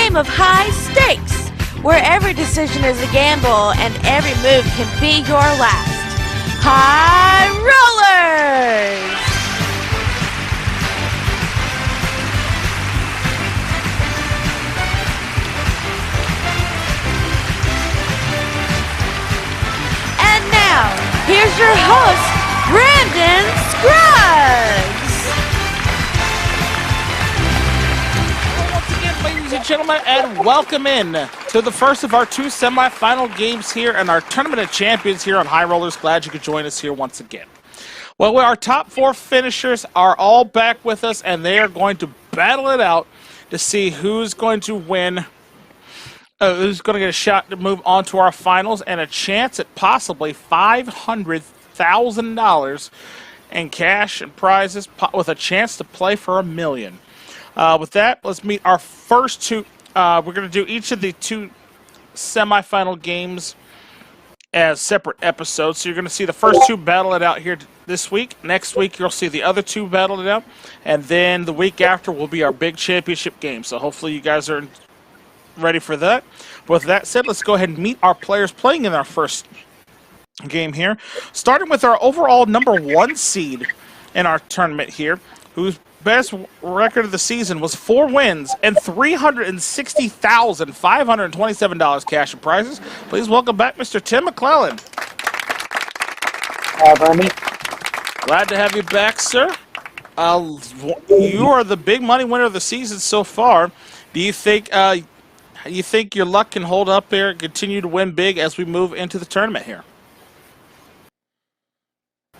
game of high stakes, where every decision is a gamble and every move can be your last. High Rollers! And now, here's your host, Brandon Scruggs! Once again, ladies and gentlemen, and welcome in to the first of our two semifinal games here and our Tournament of Champions here on High Rollers. Glad you could join us here once again. Well, our top four finishers are all back with us, and they are going to battle it out to see who's going to win, who's going to get a shot to move on to our finals and a chance at possibly $500,000 in cash and prizes with a chance to play for $1 million. With that, let's meet our first two. We're going to do each of the two semifinal games as separate episodes. So you're going to see the first two battle it out here this week. Next week, you'll see the other two battle it out. And then the week after will be our big championship game. So hopefully you guys are ready for that. But with that said, let's go ahead and meet our players playing in our first game here. Starting with our overall #1 seed in our tournament here, whose best record of the season was 4 wins and $360,527 cash and prizes. Please welcome back Mr. Tim McClellan. Hi, Brandon. Glad to have you back, sir. You are the big money winner of the season so far. Do you think your luck can hold up there and continue to win big as we move into the tournament here?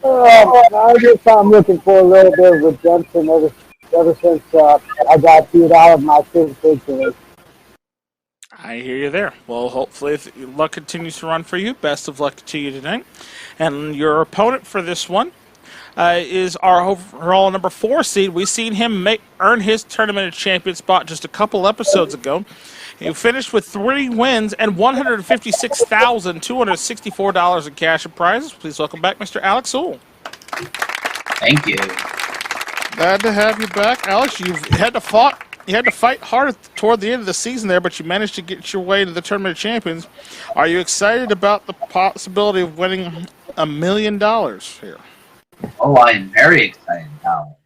I'm looking for a little bit of redemption ever since I got beat out of my fifth victory. I hear you there. Well, hopefully if luck continues to run for you, best of luck to you tonight. And your opponent for this one is our overall #4 seed. We've seen him earn his Tournament of Champions spot just a couple episodes ago. He finished with 3 wins and $156,264 in cash and prizes. Please welcome back Mr. Alex Sewell. Thank you. Glad to have you back, Alex. You had to fight hard toward the end of the season there, but you managed to get your way to the Tournament of Champions. Are you excited about the possibility of winning $1 million here? Oh, I am very excited now.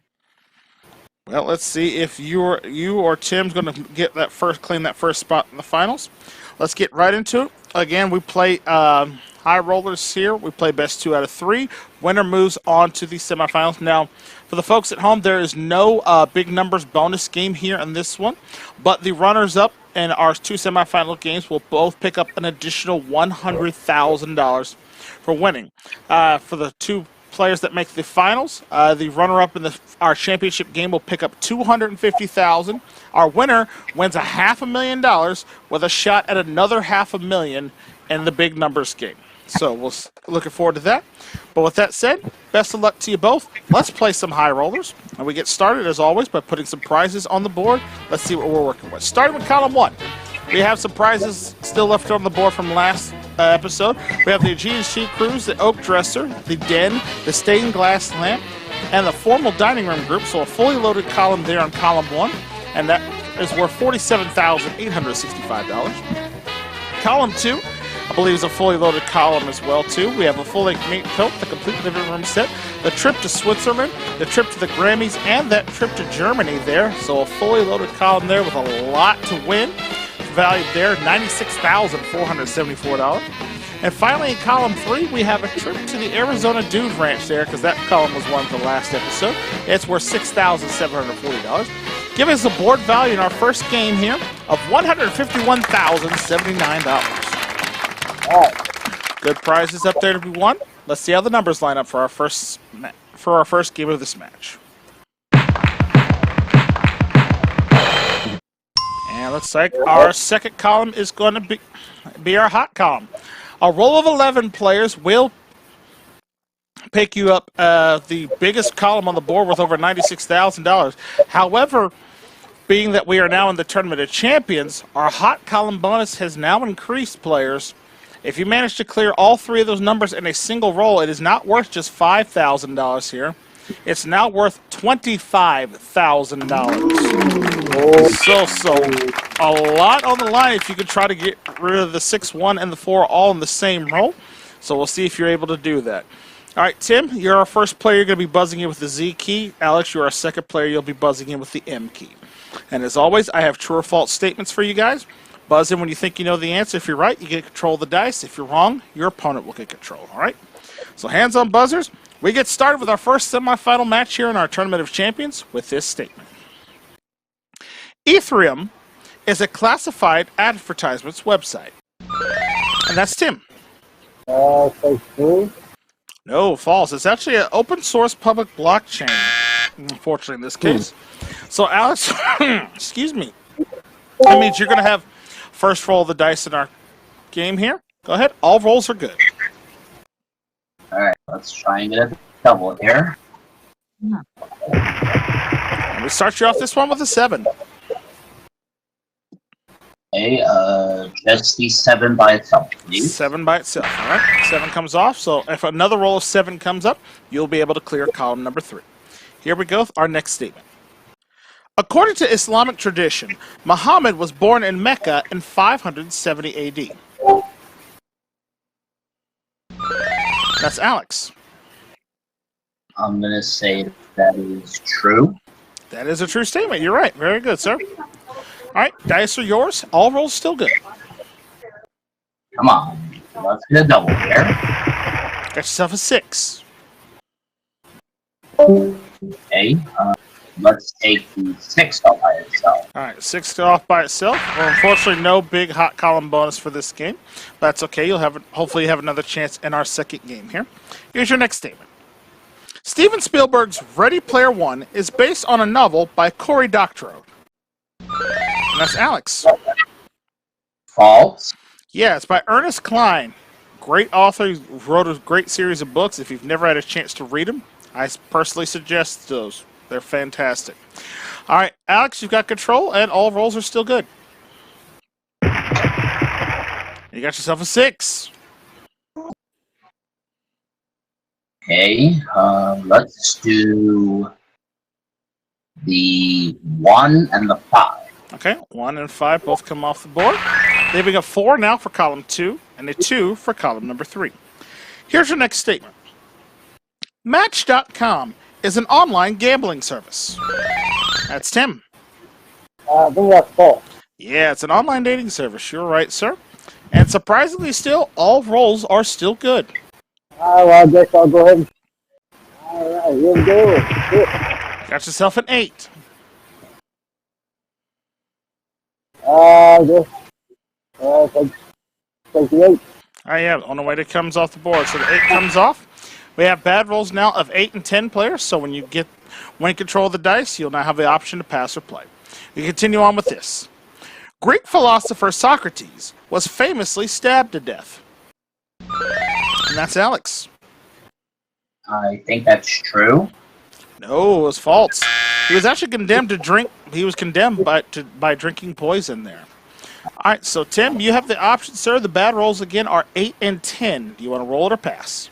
Well, let's see if you or Tim's going to get claim that first spot in the finals. Let's get right into it. Again, we play high rollers here. We play best 2 out of 3. Winner moves on to the semifinals. Now, for the folks at home, there is no big numbers bonus game here in this one, but the runners-up in our 2 semifinal games will both pick up an additional $100,000 for winning. For the 2 players that make the finals, the runner-up in our championship game will pick up $250,000. Our winner wins $500,000 with a shot at another $500,000 in the big numbers game. So we're looking forward to that. But with that said, best of luck to you both. Let's play some high rollers. And we get started, as always, by putting some prizes on the board. Let's see what we're working with. Starting with column 1. We have some prizes still left on the board from last episode. We have the G&G Cruise, the Oak Dresser, the Den, the Stained Glass Lamp, and the Formal Dining Room Group. So a fully loaded column there on column 1. And that is worth $47,865. Column 2. I believe is a fully loaded column as well, too. We have a full-length meat tilt, the complete living room set, the trip to Switzerland, the trip to the Grammys, and that trip to Germany there. So a fully loaded column there with a lot to win. Valued there, $96,474. And finally, in column 3, we have a trip to the Arizona Dude Ranch there, because that column was one of the last episode. It's worth $6,740. Giving us a board value in our first game here of $151,079. Good prizes up there to be won. Let's see how the numbers line up for our first game of this match. And looks like our second column is going to be our hot column. A roll of 11 players will pick you up the biggest column on the board with over $96,000. However, being that we are now in the Tournament of Champions, our hot column bonus has now increased, players. If you manage to clear all 3 of those numbers in a single roll, it is not worth just $5,000 here. It's now worth $25,000. So a lot on the line if you could try to get rid of the 6, 1, and the 4 all in the same roll. So we'll see if you're able to do that. All right, Tim, you're our first player. You're going to be buzzing in with the Z key. Alex, you're our second player. You'll be buzzing in with the M key. And as always, I have true or false statements for you guys. Buzz in when you think you know the answer. If you're right, you get control of the dice. If you're wrong, your opponent will get control. All right? So hands on buzzers. We get started with our first semifinal match here in our Tournament of Champions with this statement. Ethereum is a classified advertisements website. And that's Tim. Say true. No, false. It's actually an open source public blockchain, unfortunately, in this case. So, Alex, excuse me. That means you're going to have first roll of the dice in our game here. Go ahead. All rolls are good. Alright, let's try and get a double here. And we start you off this one with a 7. Okay, just the 7 by itself, please. 7 by itself, all right? 7 comes off, so if another roll of 7 comes up, you'll be able to clear column number 3. Here we go with our next statement. According to Islamic tradition, Muhammad was born in Mecca in 570 AD. That's Alex. I'm going to say that is true. That is a true statement. You're right. Very good, sir. All right, dice are yours. All rolls still good. Come on, let's get a double here. Got yourself a 6. Okay, let's take the 6 off by itself. All right, 6 off by itself. Well, unfortunately, no big hot column bonus for this game. But that's okay. You'll have hopefully have another chance in our second game here. Here's your next statement. Steven Spielberg's Ready Player One is based on a novel by Cory Doctorow. And that's Alex. False. Yeah, it's by Ernest Cline. Great author. He wrote a great series of books. If you've never had a chance to read them, I personally suggest those. They're fantastic. All right, Alex, you've got control, and all rolls are still good. You got yourself a 6. Okay, let's do the 1 and the 5. Okay, 1 and 5 both come off the board. Leaving a 4 now for column 2, and a 2 for column number 3. Here's your next statement. Match.com is an online gambling service. That's Tim. I think that's false. Yeah, it's an online dating service. You're right, sir. And surprisingly still, all rolls are still good. All right, well, I guess I'll go ahead and... All right, here we go. Got yourself an 8. Take the 8. Oh, yeah, on the way that comes off the board. So the 8 comes off. We have bad rolls now of 8 and 10 players, so when you win control of the dice, you'll now have the option to pass or play. We continue on with this. Greek philosopher Socrates was famously stabbed to death. And that's Alex. I think that's true. No, it was false. He was actually condemned to drink. He was condemned by drinking poison there. All right, so Tim, you have the option, sir. The bad rolls again are 8 and 10. Do you want to roll it or pass?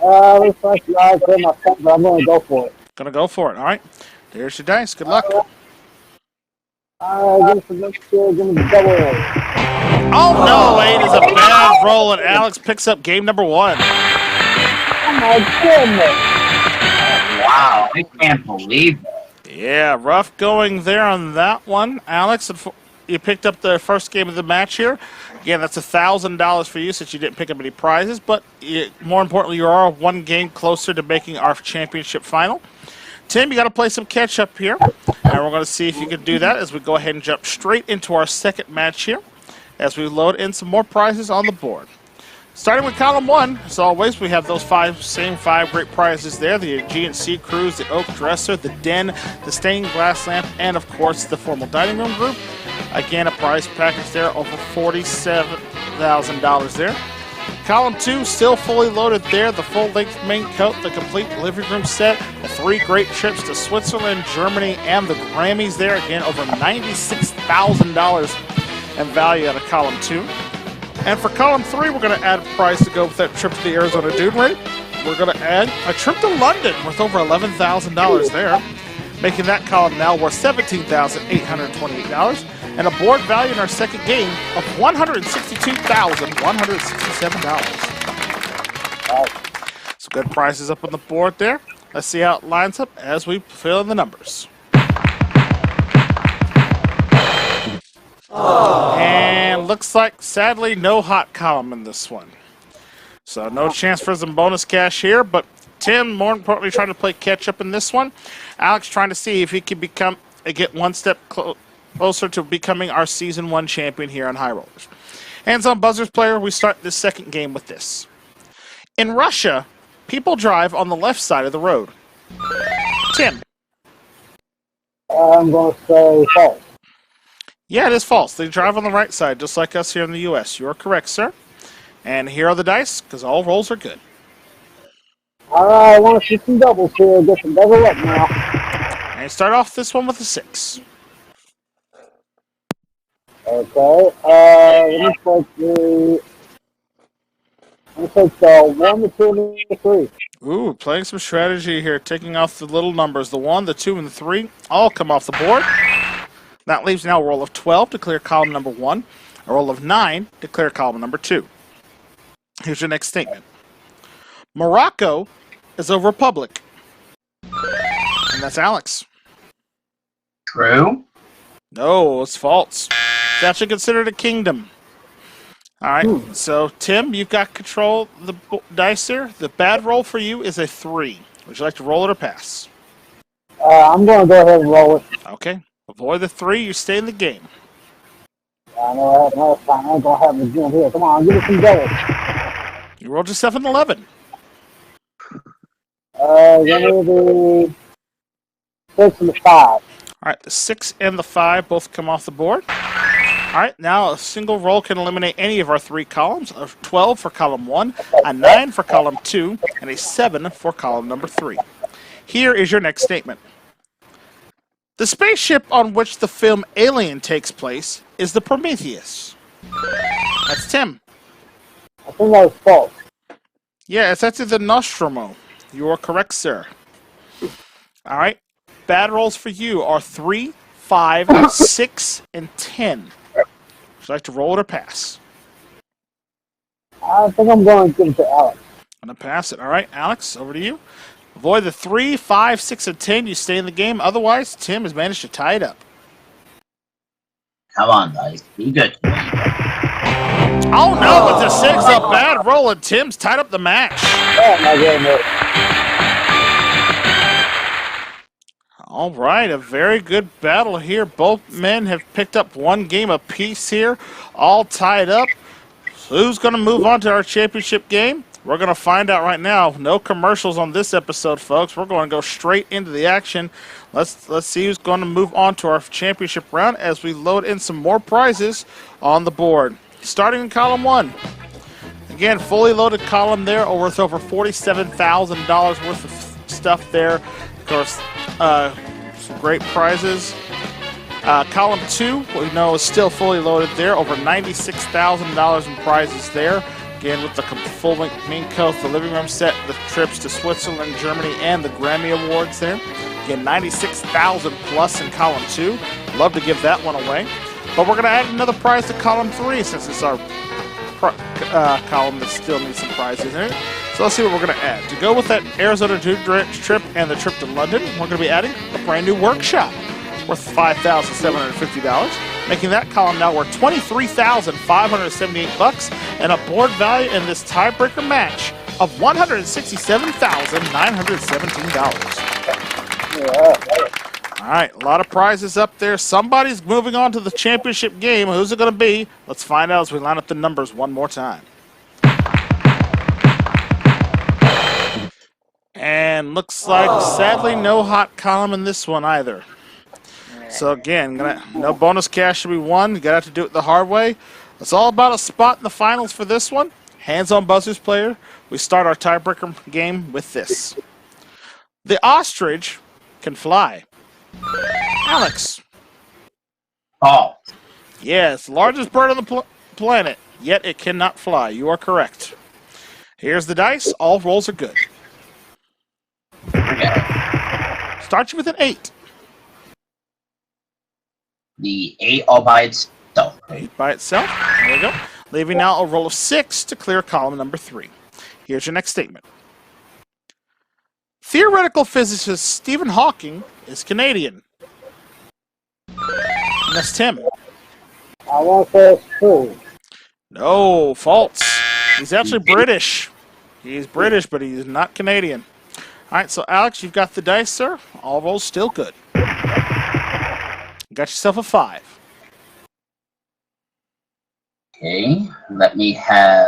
Looks like I put my phone, but I'm going to go for it. Gonna go for it. All right. There's your dice. Good luck. Give me the double. Oh no! 8 is a bad roll, and Alex picks up game number 1. Oh my goodness. Wow, I can't believe it. Yeah, rough going there on that one, Alex. You picked up the first game of the match here. Again, that's $1,000 for you since you didn't pick up any prizes, but more importantly, you are 1 game closer to making our championship final. Tim, you got to play some catch up here, and we're going to see if you can do that as we go ahead and jump straight into our second match here as we load in some more prizes on the board. Starting with column 1, as always, we have those same five great prizes there: the Aegean Sea Cruise, the Oak Dresser, the Den, the Stained Glass Lamp, and of course the Formal Dining Room Group. Again, a prize package there over $47,000 there. Column 2, still fully loaded there. The full-length main coat, the complete living room set, the 3 great trips to Switzerland, Germany, and the Grammys there. Again, over $96,000 in value out of column 2. And for column 3, we're going to add a prize to go with that trip to the Arizona Dune Raid. we're going to add a trip to London worth over $11,000 there, making that column now worth $17,828, and a board value in our second game of $162,167. Some good prizes up on the board there. Let's see how it lines up as we fill in the numbers. And looks like, sadly, no hot column in this one. So no chance for some bonus cash here, but Tim, more importantly, trying to play catch-up in this one. Alex trying to see if he can get one step closer to becoming our Season 1 champion here on High Rollers. Hands on buzzers player, we start this second game with this. In Russia, people drive on the left side of the road. Tim. I'm going to say false. Yeah, it is false. They drive on the right side, just like us here in the U.S. You are correct, sir. And here are the dice, because all rolls are good. All right, I want to see some doubles here. Get some double up now. And start off this one with a 6. Okay. Let me take the 1, the 2, and the 3. Ooh, playing some strategy here, taking off the little numbers. The 1, the 2, and the 3 all come off the board. That leaves now a roll of 12 to clear column number 1, a roll of 9 to clear column number 2. Here's your next statement. Morocco is a republic. And that's Alex. True. No, it's false. It's actually considered a kingdom. All right, so Tim, you've got control of the dice here. The bad roll for you is a 3. Would you like to roll it or pass? I'm going to go ahead and roll it. Okay. Avoid the 3, you stay in the game. I know I had last time. I ain't going to have it again here. Come on, give me some doubles. You rolled yourself an 11. Give me the 6 and the 5. All right, the 6 and the 5 both come off the board. All right, now a single roll can eliminate any of our 3 columns, a 12 for column 1, a 9 for column 2, and a 7 for column number 3. Here is your next statement. The spaceship on which the film Alien takes place is the Prometheus. That's Tim. I think that was false. Yeah, it's actually the Nostromo. You are correct, sir. All right, bad rolls for you are 3, 5, 6, and 10. Would you like to roll it or pass? I think I'm going to give it to Alex. I'm going to pass it. All right, Alex, over to you. Avoid the 3, 5, 6, and 10. You stay in the game. Otherwise, Tim has managed to tie it up. Come on, guys. Be good to me. Oh, no, with the 6, a bad roll, and Tim's tied up the match. Oh, my goodness. All right, a very good battle here. Both men have picked up 1 game apiece here, all tied up. So who's going to move on to our championship game? We're going to find out right now. No commercials on this episode, folks. We're going to go straight into the action. Let's see who's going to move on to our championship round as we load in some more prizes on the board. Starting in column 1. Again, fully loaded column there, worth over $47,000 worth of stuff there. Of course, some great prizes. Column 2, we know, is still fully loaded there. Over $96,000 in prizes there. Again, with the full-length main coat, the living room set, the trips to Switzerland, Germany, and the Grammy Awards there. Again, $96,000 plus in column 2. Love to give that one away. But we're going to add another prize to column 3 since it's our column that still needs some prizes in it. So let's see what we're going to add. To go with that Arizona trip and the trip to London, we're going to be adding a brand new workshop worth $5,750, making that column now worth $23,578 and a board value in this tiebreaker match of $167,917. All right, a lot of prizes up there. Somebody's moving on to the championship game. Who's it going to be? Let's find out as we line up the numbers one more time. And looks like, sadly, no hot column in this one either. So again, no bonus cash should be won. You're going to have to do it the hard way. It's all about a spot in the finals for this one. Hands on buzzers player. We start our tiebreaker game with this. The ostrich can fly. Alex. Oh. Yes, largest bird on the planet, yet it cannot fly. You are correct. Here's the dice. All rolls are good. Here we go. Start you with an 8. The 8 all by itself. 8 by itself. There we go. Leaving now a roll of 6 to clear column number 3. Here's your next statement. Theoretical physicist Stephen Hawking is Canadian. And that's Tim. I want to say it's true. No, false. He's actually British. He's British, but he's not Canadian. All right, so Alex, you've got the dice, sir. All rolls still good. You got yourself a 5. Okay, let me have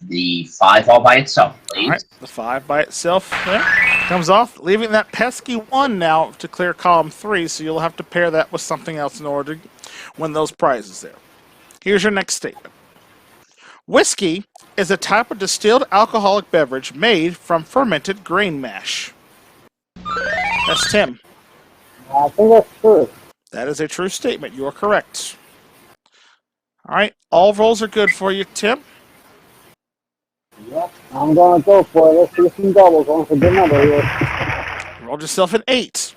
the 5 all by itself, please. All right, the 5 by itself there comes off, leaving that pesky 1 now to clear column 3, so you'll have to pair that with something else in order to win those prizes there. Here's your next statement. Whiskey is a type of distilled alcoholic beverage made from fermented grain mash. That's Tim. I think that's true. That is a true statement. You are correct. All right, all rolls are good for you, Tim. Yep, I'm going to go for it. Let's see some doubles. Going for a good number here. Roll yourself an 8.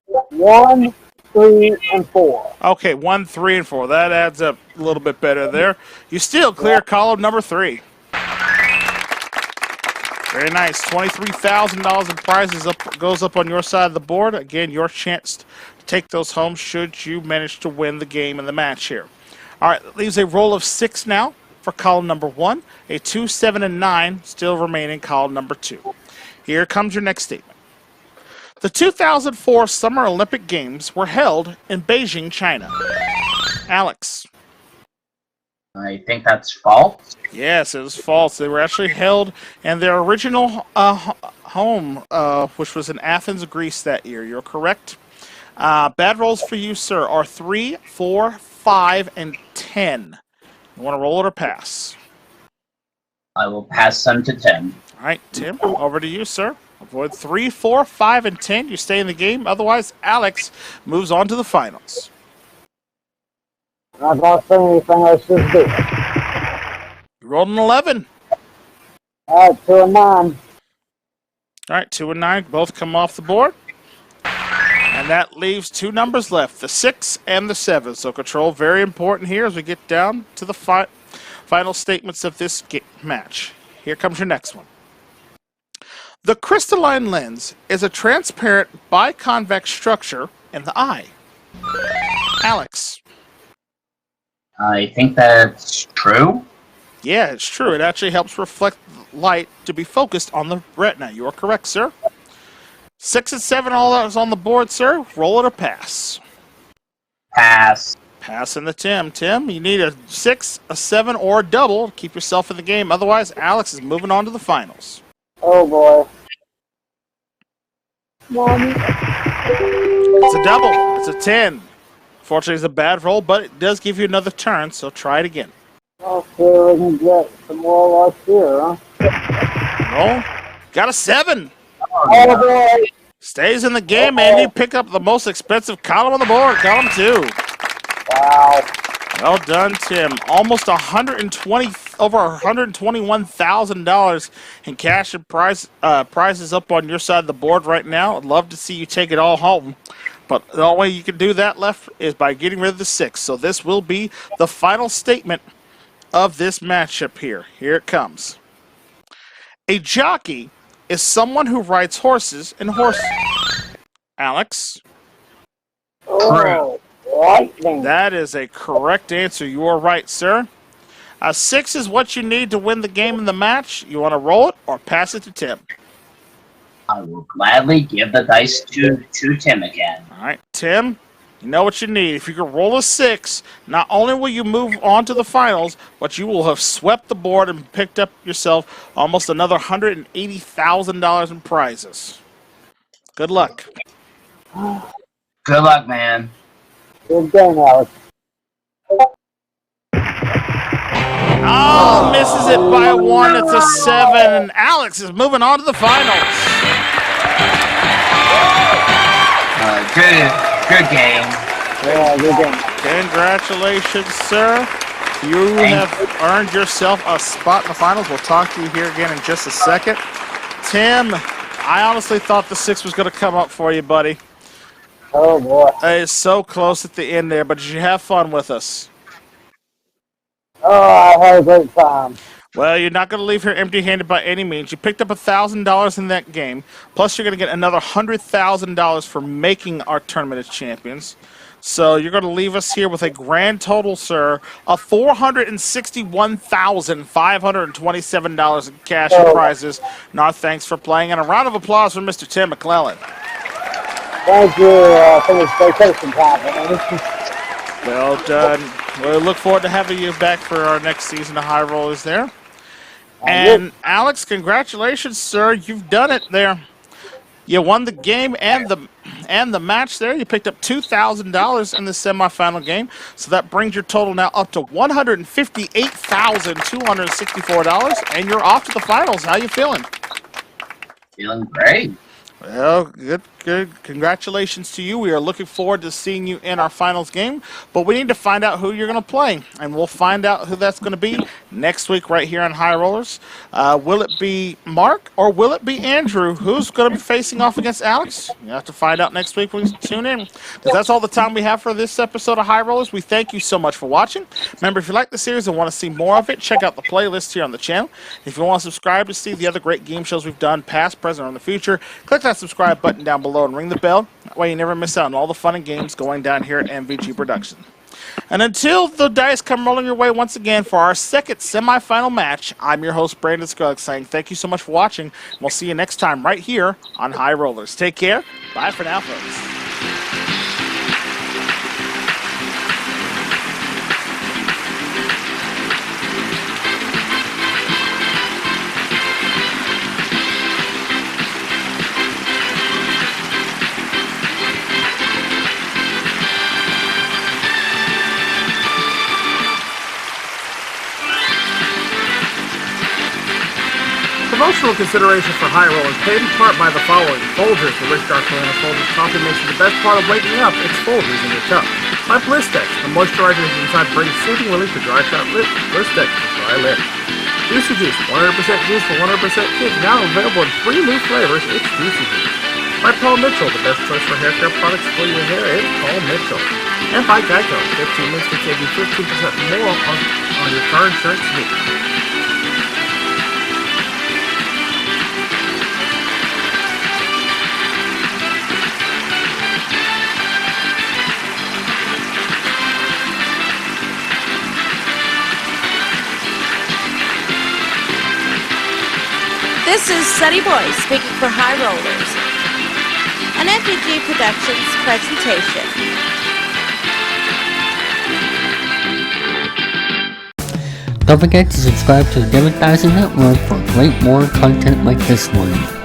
1, 3, and 4. Okay, 1, 3, and 4. That adds up a little bit better there. You still clear column number 3. Very nice. $23,000 in prizes goes up on your side of the board. Again, your chance to take those home should you manage to win the game and the match here. All right, that leaves a roll of 6 now for column number 1. A 2, 7, and 9 still remain in column number 2. Here comes your next statement. The 2004 Summer Olympic Games were held in Beijing, China. Alex. I think that's false. Yes, it was false. They were actually held in their original home, which was in Athens, Greece that year. You're correct. Bad rolls for you, sir, are 3, 4, 5, and 10. You want to roll it or pass? I will pass them to Tim. All right, Tim, over to you, sir. Avoid 3, 4, 5, and 10. You stay in the game. Otherwise, Alex moves on to the finals. I'm not saying anything I should do. You rolled an 11. All right, 2 and 9. All right, 2 and 9 both come off the board. And that leaves 2 numbers left, the 6 and the 7. So control, very important here as we get down to the final statements of this match. Here comes your next one. The crystalline lens is a transparent biconvex structure in the eye. Alex. I think that's true. Yeah, it's true. It actually helps reflect light to be focused on the retina. You are correct, sir. 6 and 7, all that is on the board, sir. Roll it or pass. Pass. Passing the Tim. Tim, you need a 6, a 7, or a double to keep yourself in the game. Otherwise, Alex is moving on to the finals. Oh, boy. 1. It's a double. It's a 10. Fortunately, it's a bad roll, but it does give you another turn, so try it again. I'll see if we can get some more luck here, huh? Roll. Got a 7. Oh, boy. Stays in the game, and you pick up the most expensive column on the board, column 2. Wow. Well done, Tim. Almost over $121,000 in cash and prizes up on your side of the board right now. I'd love to see you take it all home. But the only way you can do that left is by getting rid of the 6. So this will be the final statement of this matchup here. Here it comes. A jockey is someone who rides horses and horses. Alex? Oh, lightning. That is a correct answer. You are right, sir. A 6 is what you need to win the game and the match. You want to roll it or pass it to Tim? I will gladly give the dice to Tim again. All right, Tim, you know what you need. If you can roll a 6, not only will you move on to the finals, but you will have swept the board and picked up yourself almost another $180,000 in prizes. Good luck. Good luck, man. Good game, Alex. Oh, misses it by 1. It's a 7, and Alex is moving on to the finals. Good game. Yeah, good game. Congratulations, sir. You have earned yourself a spot in the finals. We'll talk to you here again in just a second. Tim, I honestly thought the 6 was going to come up for you, buddy. Oh boy. It's so close at the end there, but did you have fun with us? Oh, I had a great time. Well, you're not going to leave here empty-handed by any means. You picked up $1,000 in that game, plus you're going to get another $100,000 for making our Tournament of Champions. So you're going to leave us here with a grand total, sir, of $461,527 in cash and prizes. And our thanks for playing, and a round of applause for Mr. Tim McClellan. Thank you for this vacation time, man. Well done. We'll look forward to having you back for our next season of High Rollers there. And Alex, congratulations, sir. You've done it there. You won the game and the match there. You picked up $2,000 in the semifinal game. So that brings your total now up to $158,264. And you're off to the finals. How you feeling? Feeling great. Well, good. Congratulations to you. We are looking forward to seeing you in our finals game, but we need to find out who you're going to play, and we'll find out who that's going to be next week right here on High Rollers. Will it be Mark or will it be Andrew? Who's going to be facing off against Alex? You have to find out next week when you tune in, because that's all the time we have for this episode of High Rollers. We thank you so much for watching. Remember, if you like the series and want to see more of it, check out the playlist here on the channel. If you want to subscribe to see the other great game shows we've done, past, present, or in the future, click that subscribe button down below and ring the bell. That way you never miss out on all the fun and games going down here at MVG Production. And until the dice come rolling your way once again for our second semifinal match, I'm your host, Brandon Skrillex, saying thank you so much for watching. And we'll see you next time right here on High Rollers. Take care. Bye for now, folks. Promotional consideration for High Rollers paid in part by the following: Folgers, the rich dark Corona Folgers coffee makes you the best part of waking up. It's Folgers in your cup. By Blistex, the moisturizer inside brings soothing relief to dry shot lips. Blistex for dry lips. Juicy Juice, 100% juice for 100% kids, now available in 3 new flavors. It's Juicy Juice. By Paul Mitchell, the best choice for hair care products for your hair is Paul Mitchell. And by Geico, 15 minutes to save you 15% more on your car insurance needs. This is Sunny Boy speaking for High Rollers, an MVG Productions presentation. Don't forget to subscribe to the Advertising Network for great more content like this one.